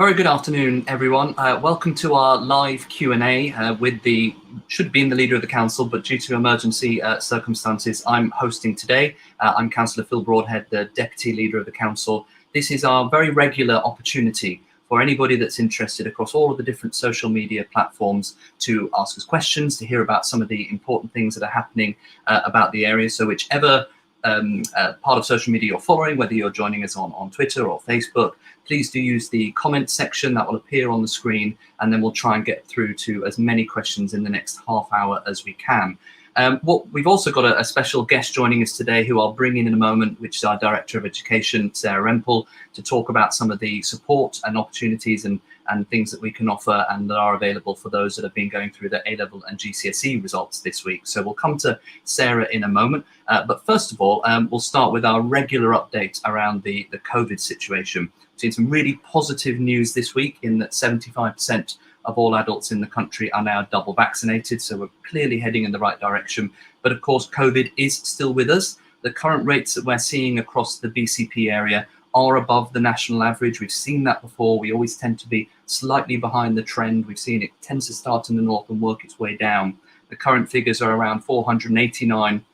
Very good afternoon, everyone. Welcome to our live Q&A should have been the Leader of the Council, but due to emergency circumstances, I'm hosting today. I'm Councillor Phil Broadhead, the Deputy Leader of the Council. This is our very regular opportunity for anybody that's interested across all of the different social media platforms to ask us questions, to hear about some of the important things that are happening about the area. So whichever part of social media you're following, whether you're joining us on Twitter or Facebook, please do use the comments section that will appear on the screen, and then we'll try and get through to as many questions in the next half hour as we can. We've also got a special guest joining us today who I'll bring in a moment, which is our Director of Education, Cllr Rempel, to talk about some of the support and opportunities and things that we can offer and that are available for those that have been going through the A Level and GCSE results this week. So we'll come to Sarah in a moment. But first of all, we'll start with our regular update around the COVID situation. We've seen some really positive news this week in that 75% of all adults in the country are now double vaccinated. So we're clearly heading in the right direction. But of course, COVID is still with us. The current rates that we're seeing across the BCP area are above the national average. We've seen that before. We always tend to be slightly behind the trend. We've seen it tends to start in the north and work its way down. The current figures are around 489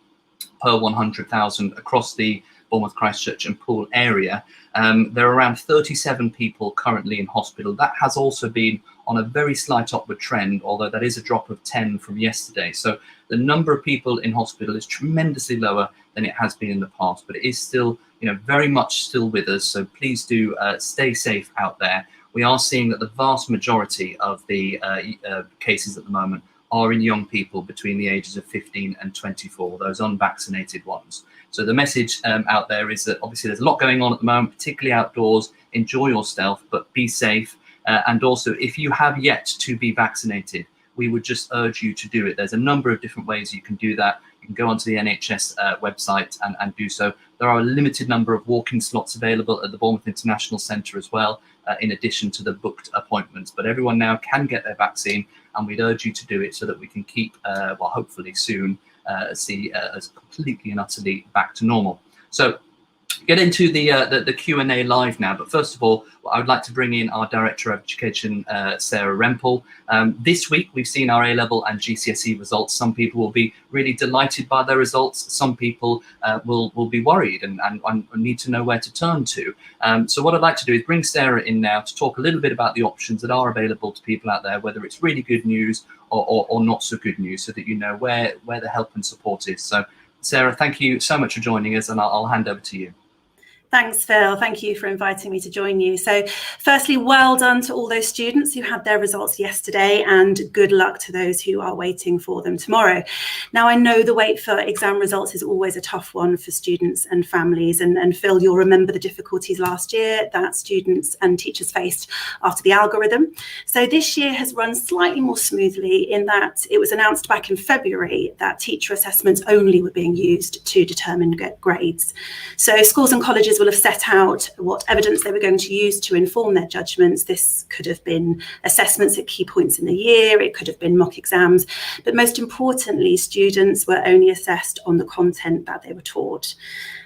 per 100,000 across the Bournemouth, Christchurch and Poole area. There are around 37 people currently in hospital. That has also been on a very slight upward trend, although that is a drop of 10 from yesterday. So the number of people in hospital is tremendously lower than it has been in the past, but it is still, very much still with us. So please do stay safe out there. We are seeing that the vast majority of the cases at the moment are in young people between the ages of 15 and 24, those unvaccinated ones. So the message out there is that obviously there's a lot going on at the moment, particularly outdoors. Enjoy yourself, but be safe. And also, if you have yet to be vaccinated, we would just urge you to do it. There's a number of different ways you can do that. You can go onto the NHS website and do so. There are a limited number of walk-in slots available at the Bournemouth International Centre as well, in addition to the booked appointments. But everyone now can get their vaccine, and we'd urge you to do it so that we can keep, hopefully soon, see as completely and utterly back to normal. So get into the Q&A live now. But first of all, I would like to bring in our Director of Education, Cllr Rempel. This week, we've seen our A-Level and GCSE results. Some people will be really delighted by their results. Some people will be worried and need to know where to turn to. So what I'd like to do is bring Sarah in now to talk a little bit about the options that are available to people out there, whether it's really good news or not so good news, so that you know where the help and support is. So Sarah, thank you so much for joining us, and I'll hand over to you. Thanks, Phil. Thank you for inviting me to join you. So firstly, well done to all those students who had their results yesterday, and good luck to those who are waiting for them tomorrow. Now, I know the wait for exam results is always a tough one for students and families. And Phil, you'll remember the difficulties last year that students and teachers faced after the algorithm. So this year has run slightly more smoothly in that it was announced back in February that teacher assessments only were being used to determine grades. So schools and colleges will have set out what evidence they were going to use to inform their judgments. This could have been assessments at key points in the year, it could have been mock exams, but most importantly, students were only assessed on the content that they were taught.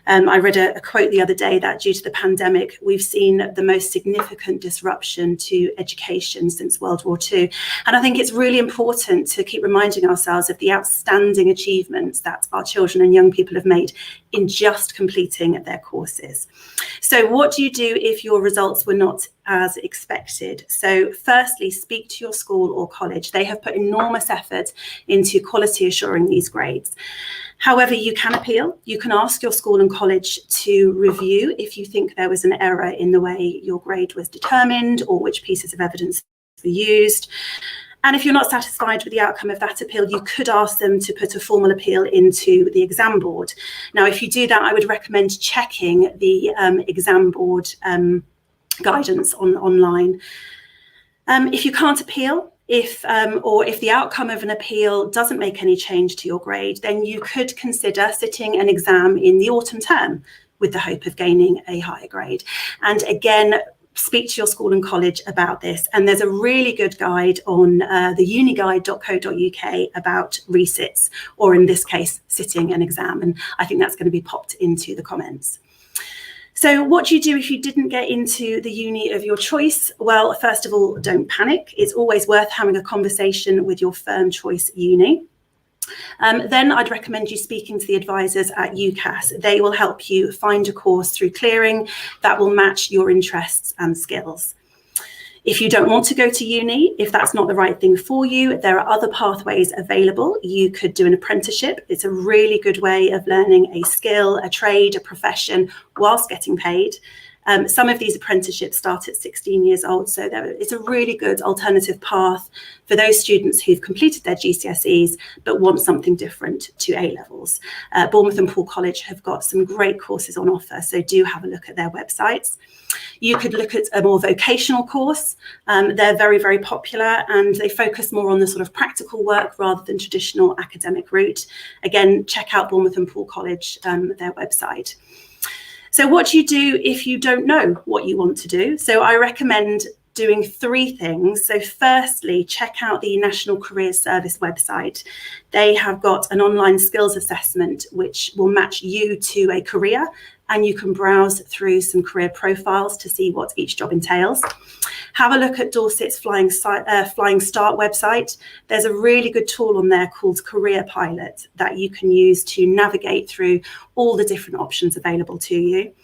I read a quote the other day that due to the pandemic, we've seen the most significant disruption to education since World War II. And I think it's really important to keep reminding ourselves of the outstanding achievements that our children and young people have made in just completing their courses. So what do you do if your results were not as expected? So firstly, speak to your school or college. They have put enormous effort into quality assuring these grades. However, you can appeal. You can ask your school and college to review if you think there was an error in the way your grade was determined or which pieces of evidence were used. And if you're not satisfied with the outcome of that appeal, you could ask them to put a formal appeal into the exam board. Now, if you do that, I would recommend checking the exam board guidance online. If you can't appeal, if the outcome of an appeal doesn't make any change to your grade, then you could consider sitting an exam in the autumn term with the hope of gaining a higher grade. And again, speak to your school and college about this. And there's a really good guide on the uniguide.co.uk about resits, or in this case, sitting an exam. And I think that's going to be popped into the comments. So what do you do if you didn't get into the uni of your choice? Well, first of all, don't panic. It's always worth having a conversation with your firm choice uni. Then I'd recommend you speaking to the advisors at UCAS. They will help you find a course through clearing that will match your interests and skills. If you don't want to go to uni, if that's not the right thing for you, there are other pathways available. You could do an apprenticeship. It's a really good way of learning a skill, a trade, a profession, whilst getting paid. Some of these apprenticeships start at 16 years old, so it's a really good alternative path for those students who've completed their GCSEs but want something different to A-levels. Bournemouth and Poole College have got some great courses on offer, so do have a look at their websites. You could look at a more vocational course. They're very, very popular, and they focus more on the sort of practical work rather than traditional academic route. Again, check out Bournemouth and Poole College, their website. So what do you do if you don't know what you want to do? So I recommend doing 3 things. So firstly, check out the National Careers Service website. They have got an online skills assessment which will match you to a career, and you can browse through some career profiles to see what each job entails. Have a look at Dorset's Flying Start website. There's a really good tool on there called Career Pilot that you can use to navigate through all the different options available to you.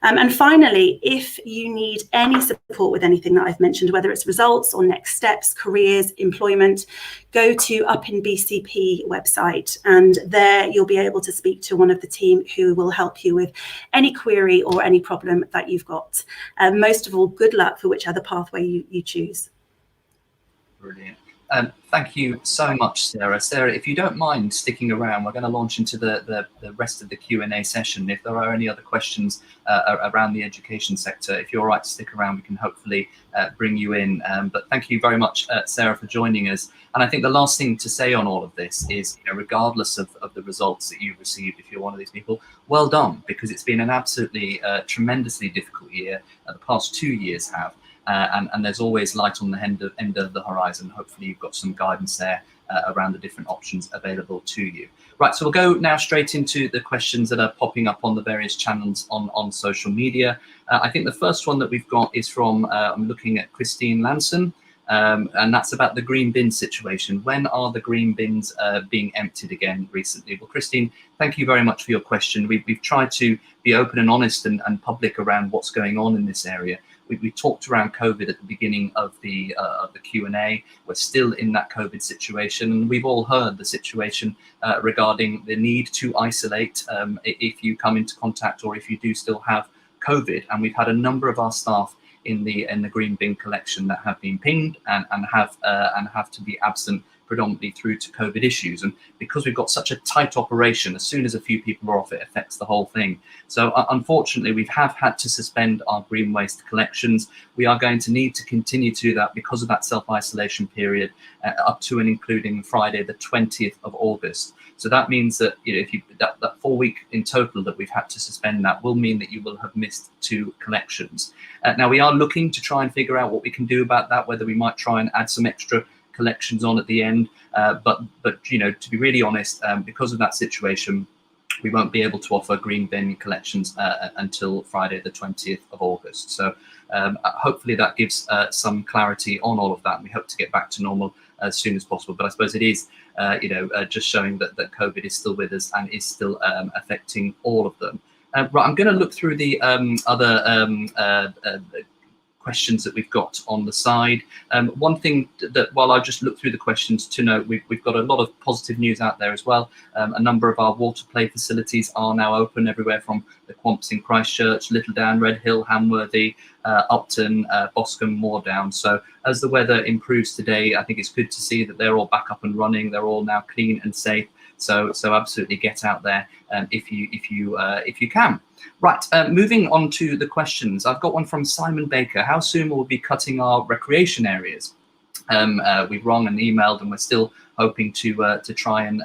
And finally, if you need any support with anything that I've mentioned, whether it's results or next steps, careers, employment, go to Up in BCP website, and there you'll be able to speak to one of the team who will help you with any query or any problem that you've got. Most of all, good luck for whichever pathway you choose. Brilliant. Thank you so much, Sarah. Sarah, if you don't mind sticking around, we're going to launch into the rest of the Q&A session. If there are any other questions around the education sector, if you're all right to stick around, we can hopefully bring you in. But thank you very much, Sarah, for joining us. And I think the last thing to say on all of this is, regardless of the results that you've received, if you're one of these people, well done, because it's been an absolutely tremendously difficult year. The past 2 years have. And there's always light on the end of the horizon. Hopefully you've got some guidance there around the different options available to you. Right, so we'll go now straight into the questions that are popping up on the various channels on social media. I think the first one that we've got is from, I'm looking at Christine Lanson, and that's about the green bin situation. When are the green bins being emptied again recently? Well, Christine, thank you very much for your question. We've tried to be open and honest and public around what's going on in this area. We talked around COVID at the beginning of the Q&A. We're still in that COVID situation, and we've all heard the situation regarding the need to isolate if you come into contact or if you do still have COVID. And we've had a number of our staff in the green bin collection that have been pinged and have to be absent predominantly through to COVID issues. And because we've got such a tight operation, as soon as a few people are off, it affects the whole thing. So unfortunately, we have had to suspend our green waste collections. We are going to need to continue to do that because of that self-isolation period up to and including Friday, the 20th of August. So that means that if you that 4 week in total that we've had to suspend, that will mean that you will have missed 2 collections. Now we are looking to try and figure out what we can do about that, whether we might try and add some extra collections on at the end, but to be really honest, because of that situation, we won't be able to offer green bin collections until Friday the 20th of August. So hopefully that gives some clarity on all of that, and we hope to get back to normal as soon as possible. But I suppose it is just showing that COVID is still with us and is still affecting all of them. Right, I'm going to look through the other questions that we've got on the side. One thing that, while I just look through the questions, to note, we've got a lot of positive news out there as well. A number of our water play facilities are now open everywhere from the Quamps in Christchurch, Littledown, Redhill, Hamworthy, Upton, Boscombe, Moordown. So as the weather improves today, I think it's good to see that they're all back up and running. They're all now clean and safe. So absolutely get out there if you can. Right, moving on to the questions. I've got one from Simon Baker. How soon will we be cutting our recreation areas? We've rung and emailed, and we're still hoping to try and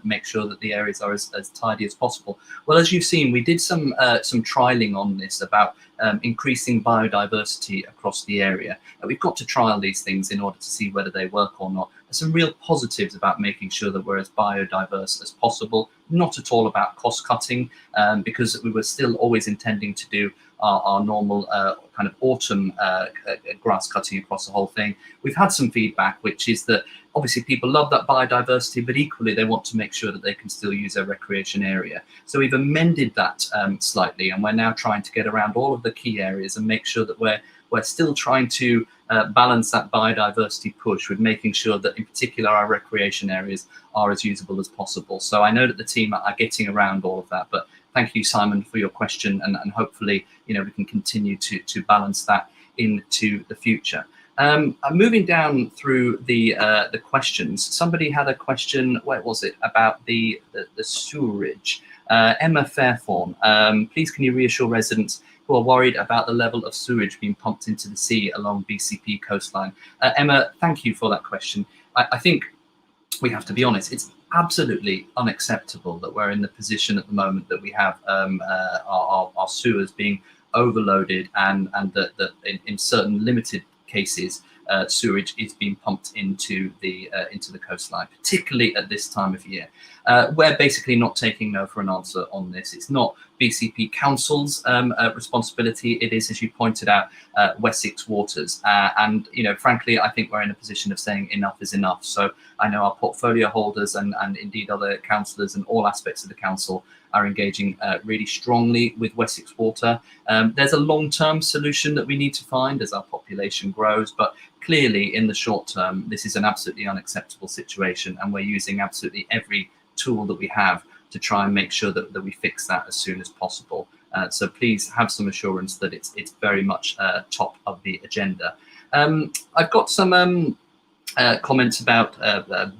make sure that the areas are as tidy as possible. Well, as you've seen, we did some trialing on this about increasing biodiversity across the area. We've got to trial these things in order to see whether they work or not. some real positives about making sure that we're as biodiverse as possible, not at all about cost cutting, because we were still always intending to do our normal kind of autumn grass cutting across the whole thing. We've had some feedback, which is that obviously people love that biodiversity, but equally they want to make sure that they can still use their recreation area. So we've amended that slightly, and we're now trying to get around all of the key areas and make sure that we're still trying to balance that biodiversity push with making sure that in particular our recreation areas are as usable as possible. So I know that the team are getting around all of that, but thank you, Simon, for your question, and hopefully, you know, we can continue to balance that into the future. Moving down through the questions, somebody had a question. Where was it? About the sewerage. Emma Fairform, please can you reassure residents who are worried about the level of sewage being pumped into the sea along BCP coastline? Emma, thank you for that question. I think we have to be honest. It's absolutely unacceptable that we're in the position at the moment that we have our sewers being overloaded, and that in certain limited cases sewage is being pumped into the coastline, particularly at this time of year. We're basically not taking no for an answer on this. It's not BCP Council's responsibility. It is, as you pointed out, Wessex Waters. And, you know, frankly, I think we're in a position of saying enough is enough. So I know our portfolio holders and indeed other councillors and all aspects of the council are engaging really strongly with Wessex Water. There's a long-term solution that we need to find as our population grows, but clearly in the short term, this is an absolutely unacceptable situation, and we're using absolutely every tool that we have to try and make sure that we fix that as soon as possible. So please have some assurance that it's very much top of the agenda. I've got some comments about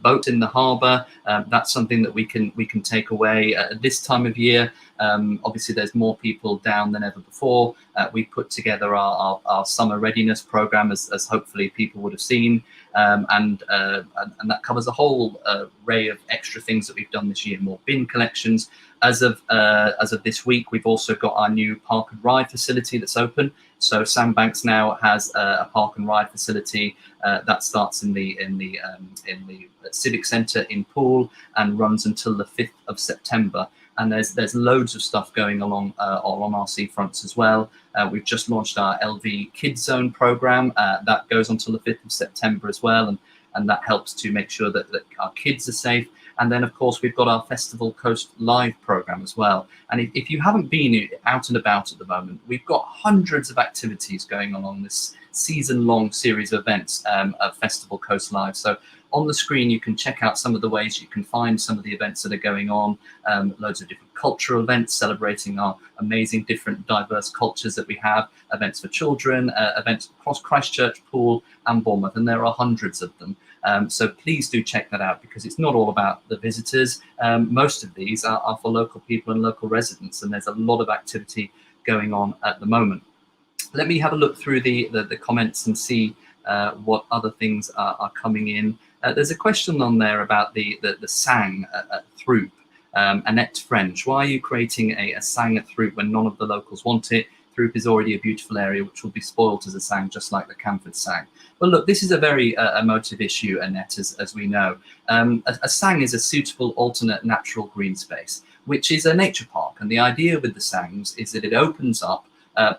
boats in the harbour. That's something that we can take away at this time of year. Obviously, there's more people down than ever before. We put together our summer readiness programme, as hopefully people would have seen, and that covers a whole array of extra things that we've done this year. More bin collections. As of this week, we've also got our new park and ride facility that's open. So Sandbanks now has a park and ride facility that starts in the Civic Centre in Poole and runs until the 5th of September. And there's loads of stuff going along on our seafronts as well. We've just launched our LV Kids Zone programme that goes until the 5th of September as well, and that helps to make sure that our kids are safe. And then, of course, we've got our Festival Coast Live programme as well. And if you haven't been out and about at the moment, we've got hundreds of activities going on this season-long series of events at Festival Coast Live. So on the screen, you can check out some of the ways you can find some of the events that are going on. Loads of different cultural events celebrating our amazing different diverse cultures that we have, events for children, events across Christchurch, Poole and Bournemouth, and there are hundreds of them. So please do check that out, because it's not all about the visitors. Most of these are for local people and local residents, and there's a lot of activity going on at the moment. Let me have a look through the comments and see what other things are coming in. There's a question on there about the sang at Throop. Annette French, why are you creating a sang at Throop when none of the locals want it? Throop is already a beautiful area which will be spoilt as a sang, just like the Camford sang. Well, look, this is a very emotive issue, Annette, as we know. A sang is a suitable alternate natural green space, which is a nature park. And the idea with the sangs is that it opens up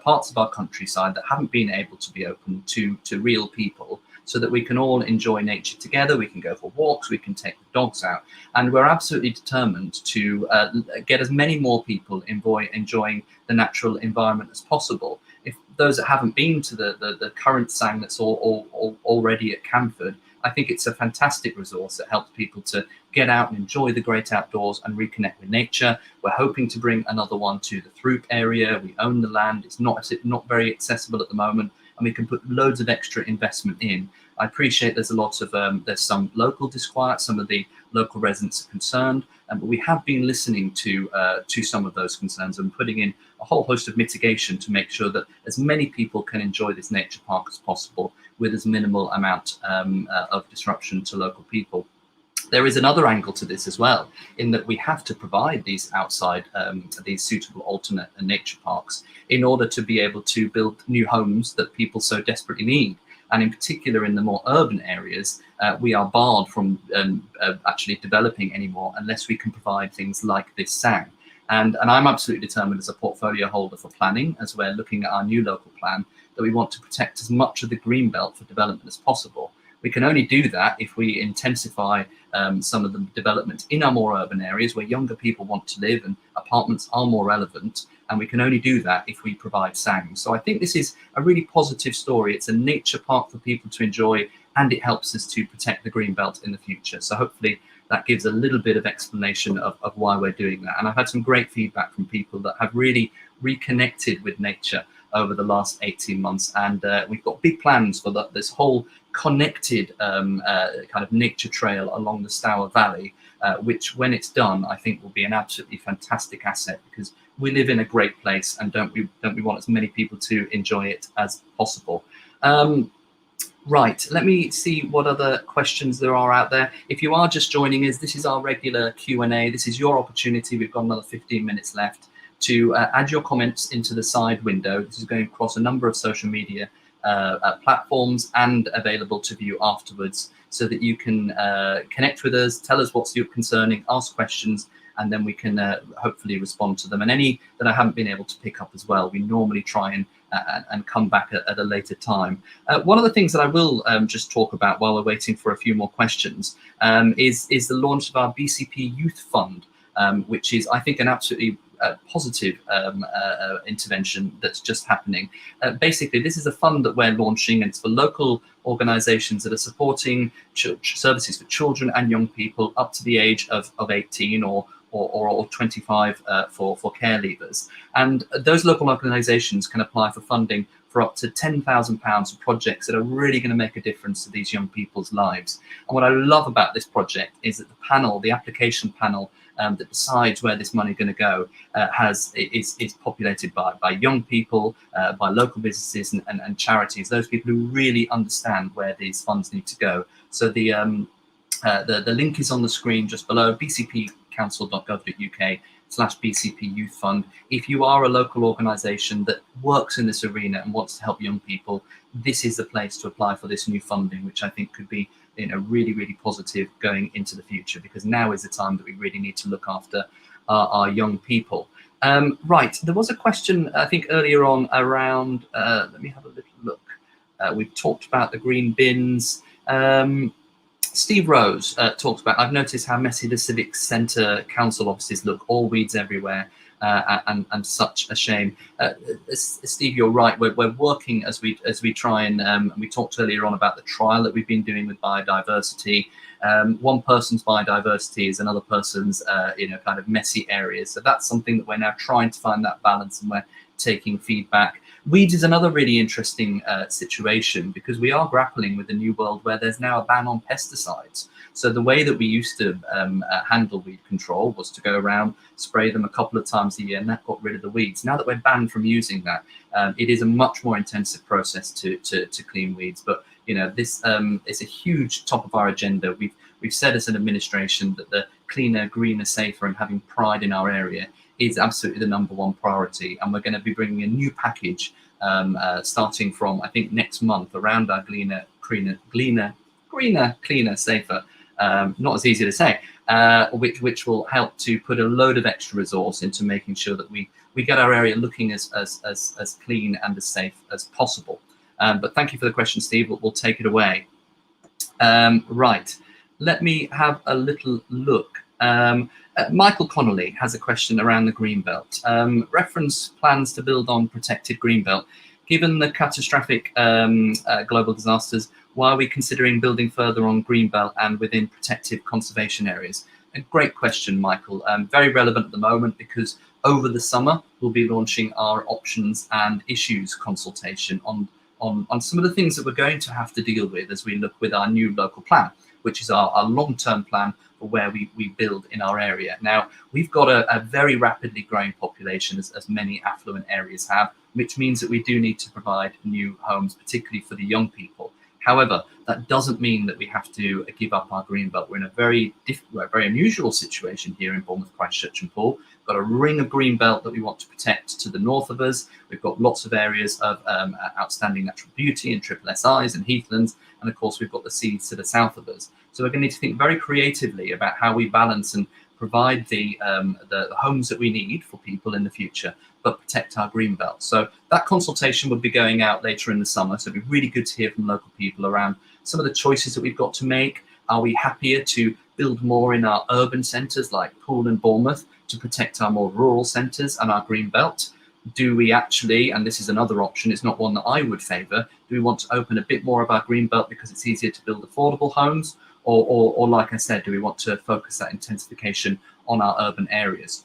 parts of our countryside that haven't been able to be open to real people, so that we can all enjoy nature together. We can go for walks, we can take the dogs out, and we're absolutely determined to get as many more people enjoying the natural environment as possible. If those that haven't been to the current sang that's already at Camford, I think it's a fantastic resource that helps people to get out and enjoy the great outdoors and reconnect with nature. We're hoping to bring another one to the Throop area. We own the land. It's not very accessible at the moment, and we can put loads of extra investment in. I appreciate there's a lot of there's some local disquiet, some of the local residents are concerned, but we have been listening to some of those concerns and putting in a whole host of mitigation to make sure that as many people can enjoy this nature park as possible with as minimal amount of disruption to local people. There is another angle to this as well, in that we have to provide these outside, these suitable alternate nature parks in order to be able to build new homes that people so desperately need. And in particular, in the more urban areas, we are barred from actually developing anymore unless we can provide things like this SANG. And I'm absolutely determined as a portfolio holder for planning, as we're looking at our new local plan, that we want to protect as much of the green belt for development as possible. We can only do that if we intensify some of the development in our more urban areas where younger people want to live and apartments are more relevant. And we can only do that if we provide SANG. So I think this is a really positive story. It's a nature park for people to enjoy, and it helps us to protect the green belt in the future. So hopefully that gives a little bit of explanation of why we're doing that. And I've had some great feedback from people that have really reconnected with nature over the last 18 months. And we've got big plans for this whole connected kind of nature trail along the Stour Valley, which when it's done, I think will be an absolutely fantastic asset, because we live in a great place, and don't we want as many people to enjoy it as possible. Right, let me see what other questions there are out there. If you are just joining us, this is our regular Q&A. This is your opportunity. We've got another 15 minutes left to add your comments into the side window. This is going across a number of social media platforms and available to view afterwards, so that you can connect with us, tell us what's concerning, ask questions, and then we can hopefully respond to them. And any that I haven't been able to pick up as well, we normally try and come back at a later time. One of the things that I will just talk about while we're waiting for a few more questions is the launch of our BCP Youth Fund, which is, I think, an absolutely positive intervention that's just happening. Basically, this is a fund that we're launching, and it's for local organisations that are supporting services for children and young people up to the age of 18 or 25 for care leavers. And those local organisations can apply for funding for up to £10,000 for projects that are really going to make a difference to these young people's lives. And what I love about this project is that the application panel that decides where this money is going to go is populated by young people, by local businesses and charities, those people who really understand where these funds need to go. So the link is on the screen just below, bcpcouncil.gov.uk/BCP Youth Fund. If you are a local organisation that works in this arena and wants to help young people, this is the place to apply for this new funding, which I think could be really, really positive going into the future, because now is the time that we really need to look after our young people. Right, there was a question, I think, earlier on around, let me have a little look. We've talked about the green bins. Steve Rose talks about, I've noticed how messy the Civic Centre council offices look, all weeds everywhere, and such a shame. Steve, you're right. We're working as we try and we talked earlier on about the trial that we've been doing with biodiversity. One person's biodiversity is another person's kind of messy areas. So that's something that we're now trying to find that balance, and we're taking feedback. Weeds is another really interesting situation, because we are grappling with a new world where there's now a ban on pesticides. So the way that we used to handle weed control was to go around, spray them a couple of times a year, and that got rid of the weeds. Now that we're banned from using that, it is a much more intensive process to clean weeds. But this is a huge top of our agenda. We've said as an administration that the cleaner, greener, safer, and having pride in our area is absolutely the #1 priority, and we're going to be bringing a new package starting from, I think, next month around our greener, cleaner, safer. Not as easy to say, which will help to put a load of extra resource into making sure that we get our area looking as clean and as safe as possible. But thank you for the question, Steve. We'll take it away. Right, let me have a little look. Michael Connolly has a question around the Greenbelt. Reference plans to build on protected Greenbelt. Given the catastrophic global disasters, why are we considering building further on Greenbelt and within protected conservation areas? A great question, Michael. Very relevant at the moment, because over the summer we'll be launching our options and issues consultation on some of the things that we're going to have to deal with as we look with our new local plan, which is our long-term plan for where we build in our area. Now, we've got a very rapidly growing population, as many affluent areas have, which means that we do need to provide new homes, particularly for the young people. However, that doesn't mean that we have to give up our green belt. We're in a very unusual situation here in Bournemouth, Christchurch and Poole. We've got a ring of green belt that we want to protect to the north of us. We've got lots of areas of outstanding natural beauty and triple SIs and heathlands. And of course, we've got the seas to the south of us. So we're going to need to think very creatively about how we balance and provide the homes that we need for people in the future, but protect our green belt. So that consultation would be going out later in the summer. So it'd be really good to hear from local people around some of the choices that we've got to make. Are we happier to build more in our urban centres like Poole and Bournemouth to protect our more rural centres and our green belt? Do we actually, and this is another option, it's not one that I would favour, do we want to open a bit more of our green belt because it's easier to build affordable homes? Or like I said, do we want to focus that intensification on our urban areas?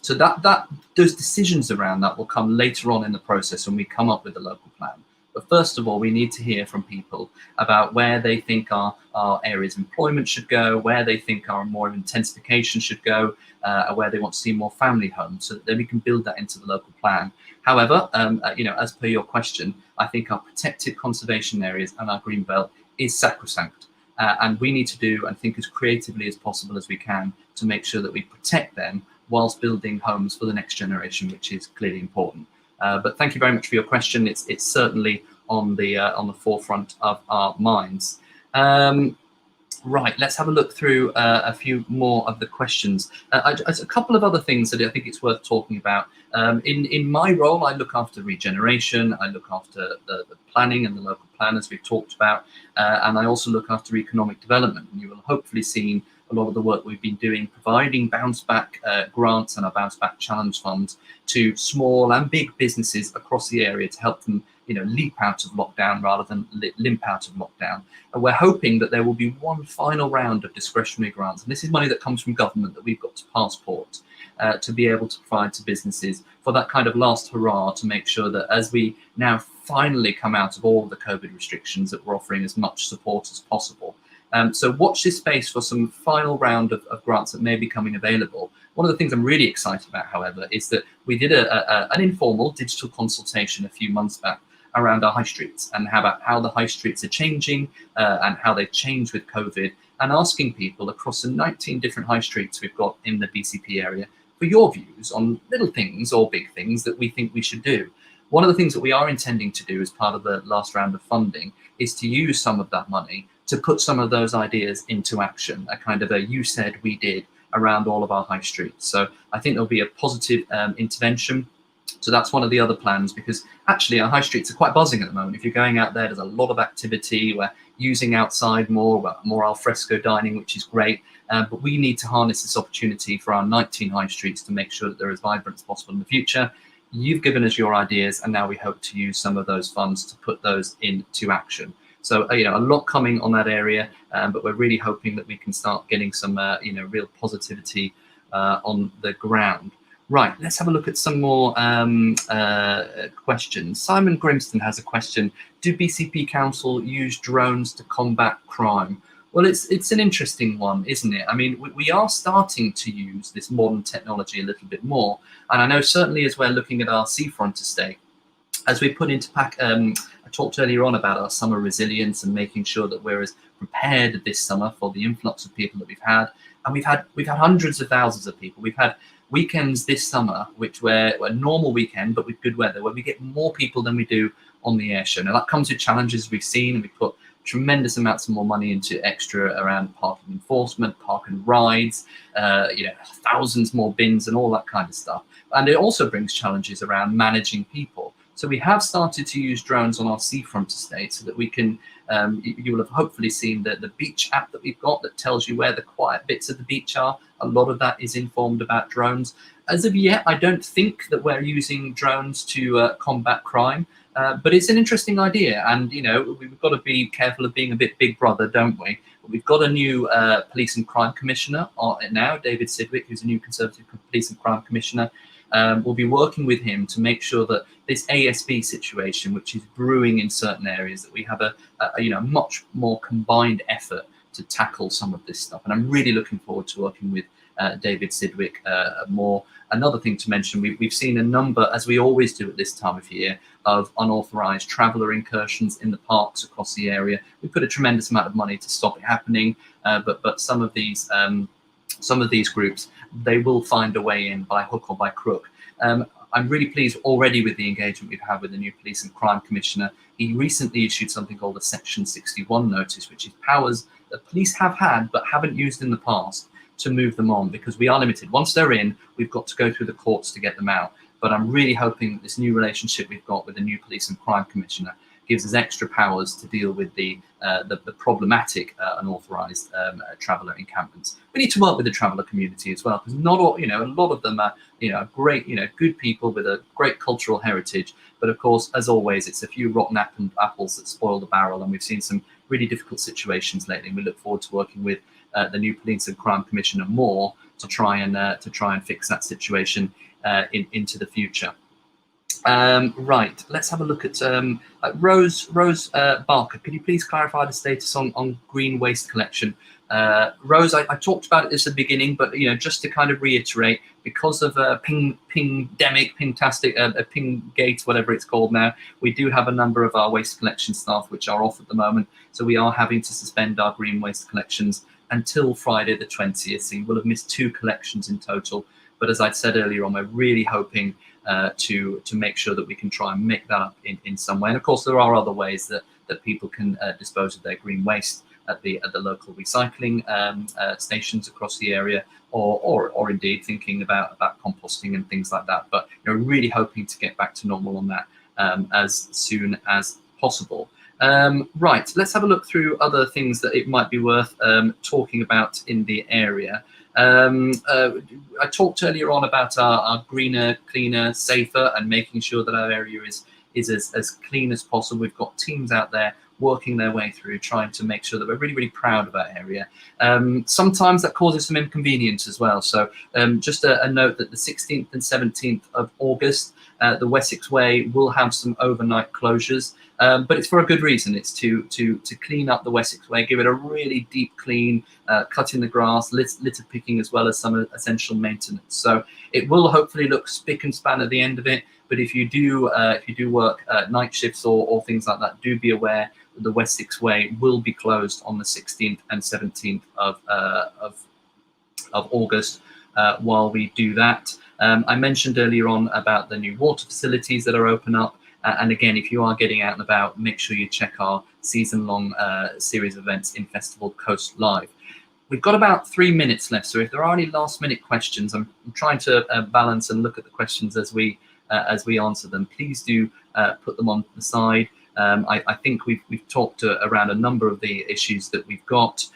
So those decisions around that will come later on in the process when we come up with the local plan. But first of all, we need to hear from people about where they think our areas of employment should go, where they think our more intensification should go, where they want to see more family homes, so that then we can build that into the local plan. However, as per your question, I think our protected conservation areas and our green belt is sacrosanct. And we need to do and think as creatively as possible as we can to make sure that we protect them whilst building homes for the next generation, which is clearly important. But thank you very much for your question. It's certainly on the forefront of our minds. Right, let's have a look through a few more of the questions. A couple of other things that I think it's worth talking about. In my role, I look after regeneration, I look after the planning and the local plan, as we've talked about, and I also look after economic development. And you will hopefully seen a lot of the work we've been doing, providing bounce back grants and our bounce back challenge funds to small and big businesses across the area to help them leap out of lockdown rather than limp out of lockdown. And we're hoping that there will be one final round of discretionary grants. And this is money that comes from government that we've got to passport to be able to provide to businesses for that kind of last hurrah, to make sure that as we now finally come out of all of the COVID restrictions, that we're offering as much support as possible. So watch this space for some final round of grants that may be coming available. One of the things I'm really excited about, however, is that we did an informal digital consultation a few months back around our high streets and how the high streets are changing and how they've changed with COVID, and asking people across the 19 different high streets we've got in the BCP area for your views on little things or big things that we think we should do. One of the things that we are intending to do as part of the last round of funding is to use some of that money to put some of those ideas into action, a kind of a you said, we did around all of our high streets. So I think there'll be a positive intervention. So that's one of the other plans, because actually our high streets are quite buzzing at the moment. If you're going out there, there's a lot of activity. We're using outside more al fresco dining, which is great. But we need to harness this opportunity for our 19 high streets to make sure that they're as vibrant as possible in the future. You've given us your ideas, and now we hope to use some of those funds to put those into action. So, a lot coming on that area, but we're really hoping that we can start getting some, real positivity on the ground. Right, let's have a look at some more questions. Simon Grimston has a question. Do BCP Council use drones to combat crime? Well, it's an interesting one, isn't it? I mean, we are starting to use this modern technology a little bit more. And I know certainly as we're looking at our seafront estate, as we put into I talked earlier on about our summer resilience and making sure that we're as prepared this summer for the influx of people that we've had. And we've had hundreds of thousands of people. We've had weekends this summer, which were a normal weekend, but with good weather, where we get more people than we do on the air show. Now that comes with challenges we've seen, and we put tremendous amounts of more money into extra around parking enforcement, park and rides, thousands more bins and all that kind of stuff. And it also brings challenges around managing people. So we have started to use drones on our seafront estate so that we can, you will have hopefully seen the beach app that we've got that tells you where the quiet bits of the beach are. A lot of that is informed about drones. As of yet, I don't think that we're using drones to combat crime, but it's an interesting idea. And, we've got to be careful of being a bit big brother, don't we? We've got a new police and crime commissioner now, David Sidwick, who's a new Conservative police and crime commissioner. We'll be working with him to make sure that this ASB situation, which is brewing in certain areas, that we have a much more combined effort to tackle some of this stuff. And I'm really looking forward to working with David Sidwick more. Another thing to mention, we've seen a number, as we always do at this time of year, of unauthorised traveller incursions in the parks across the area. We put a tremendous amount of money to stop it happening, but some of these groups, they will find a way in by hook or by crook. I'm really pleased already with the engagement we've had with the new Police and Crime Commissioner. He recently issued something called a Section 61 notice, which is powers that police have had but haven't used in the past to move them on, because we are limited. Once they're in, we've got to go through the courts to get them out. But I'm really hoping that this new relationship we've got with the new Police and Crime Commissioner gives us extra powers to deal with the problematic unauthorised traveller encampments. We need to work with the traveller community as well, because not all, a lot of them are, great, good people with a great cultural heritage. But of course, as always, it's a few rotten apples that spoil the barrel, and we've seen some really difficult situations lately. And we look forward to working with the new Police and Crime Commissioner more to try and fix that situation into the future. Right, let's have a look at Rose Barker. Could you please clarify the status on green waste collection? Rose, I talked about it at the beginning, but just to kind of reiterate, because of Ping-Gate, whatever it's called now, we do have a number of our waste collection staff which are off at the moment, so we are having to suspend our green waste collections until Friday the 20th. So you will have missed 2 collections in total. But as I said earlier on, we're really hoping to make sure that we can try and make that up in some way. And of course, there are other ways that people can dispose of their green waste at the local recycling stations across the area, or indeed thinking about composting and things like that. But really hoping to get back to normal on that as soon as possible. Right, let's have a look through other things that it might be worth talking about in the area. I talked earlier on about our greener, cleaner, safer, and making sure that our area is as clean as possible. We've got teams out there working their way through, trying to make sure that we're really, really proud of our area. Sometimes that causes some inconvenience as well. So just a note that the 16th and 17th of August, the Wessex Way will have some overnight closures. But it's for a good reason. It's to clean up the Wessex Way, give it a really deep clean, cutting the grass, litter picking, as well as some essential maintenance. So it will hopefully look spick and span at the end of it. But if you do work night shifts or things like that, do be aware that the Wessex Way will be closed on the 16th and 17th of August while we do that. I mentioned earlier on about the new water facilities that are open up. And again, if you are getting out and about, make sure you check our season-long series of events in Festival Coast Live. We've got about 3 minutes left, so if there are any last-minute questions, I'm trying to balance and look at the questions as we answer them. Please do put them on the side. I think we've talked around a number of the issues that we've got.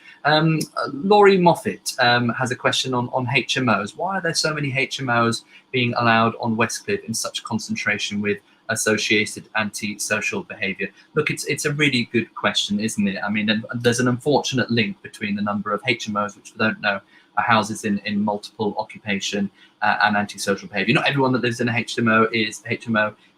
Laurie Moffat has a question on HMOs. Why are there so many HMOs being allowed on Westcliff in such concentration with associated anti-social behaviour? Look, it's a really good question, isn't it? I mean, there's an unfortunate link between the number of HMOs, which we don't know are houses in multiple occupation, and antisocial behaviour. Not everyone that lives in a HMO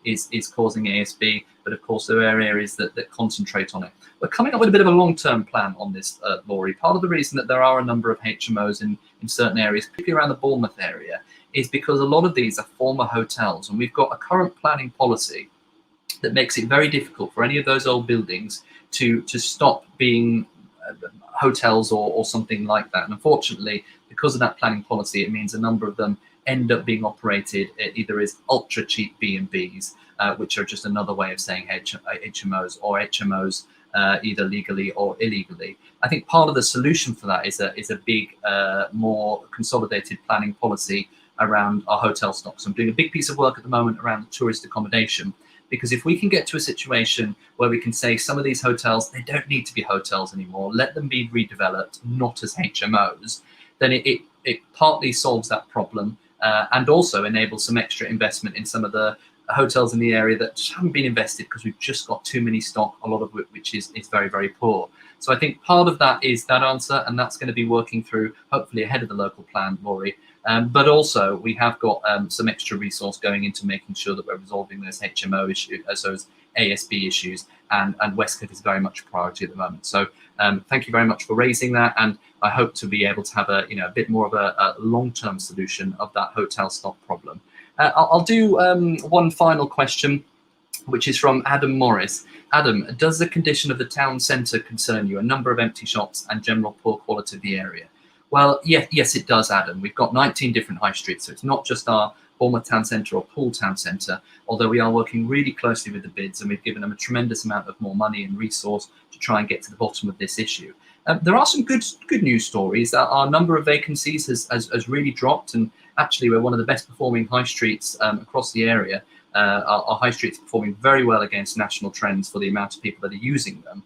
is causing ASB, but of course there are areas that concentrate on it. We're coming up with a bit of a long-term plan on this, Laurie. Part of the reason that there are a number of HMOs in certain areas, particularly around the Bournemouth area, is because a lot of these are former hotels, and we've got a current planning policy that makes it very difficult for any of those old buildings to stop being hotels or something like that. And unfortunately, because of that planning policy, it means a number of them end up being operated either as ultra cheap B&Bs, which are just another way of saying HMOs, or HMOs either legally or illegally. I think part of the solution for that is a big, more consolidated planning policy around our hotel stocks. I'm doing a big piece of work at the moment around the tourist accommodation, because if we can get to a situation where we can say some of these hotels, they don't need to be hotels anymore, let them be redeveloped, not as HMOs, then it partly solves that problem, and also enables some extra investment in some of the hotels in the area that just haven't been invested because we've just got too many stock, a lot of which is very, very poor. So I think part of that is that answer, and that's going to be working through, hopefully ahead of the local plan, Laurie. But also we have got some extra resource going into making sure that we're resolving those HMO issues, those ASB issues, and Westcliff is very much a priority at the moment. So thank you very much for raising that, and I hope to be able to have a bit more of a long-term solution of that hotel stock problem. I'll do one final question, which is from Adam Morris. Adam, does the condition of the town centre concern you? A number of empty shops and general poor quality of the area? Well, yes, it does, Adam. We've got 19 different high streets, so it's not just our Bournemouth Town Centre or Poole Town Centre, although we are working really closely with the bids and we've given them a tremendous amount of more money and resource to try and get to the bottom of this issue. There are some good news stories. Our number of vacancies has really dropped, and actually we're one of the best performing high streets across the area. Our high streets are performing very well against national trends for the amount of people that are using them.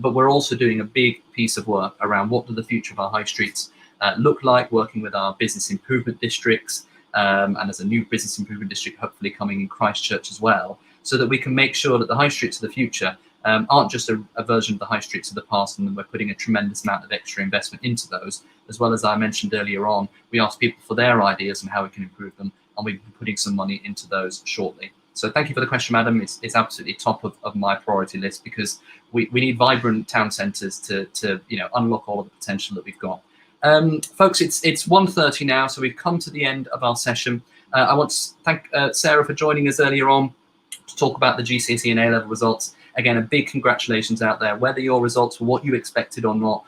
But we're also doing a big piece of work around what do the future of our high streets look like, working with our business improvement districts, and there's a new business improvement district hopefully coming in Christchurch as well, so that we can make sure that the high streets of the future aren't just a version of the high streets of the past, and then we're putting a tremendous amount of extra investment into those. As well as I mentioned earlier on, we ask people for their ideas on how we can improve them, and we'll be putting some money into those shortly. So thank you for the question, Madam. It's absolutely top of my priority list, because we need vibrant town centres to unlock all of the potential that we've got. Folks, it's 1:30 now, so we've come to the end of our session. I want to thank Sarah for joining us earlier on to talk about the GCSE and A-level results. Again, a big congratulations out there, whether your results were what you expected or not.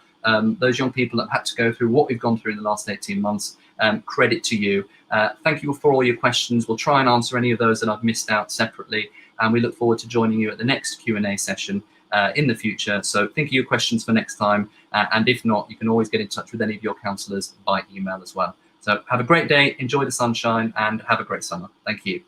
Those young people that have had to go through what we've gone through in the last 18 months, credit to you. Thank you for all your questions. We'll try and answer any of those that I've missed out separately, and we look forward to joining you at the next Q&A session in the future. So think of your questions for next time, and if not, you can always get in touch with any of your counsellors by email as well. So have a great day, enjoy the sunshine, and have a great summer. Thank you.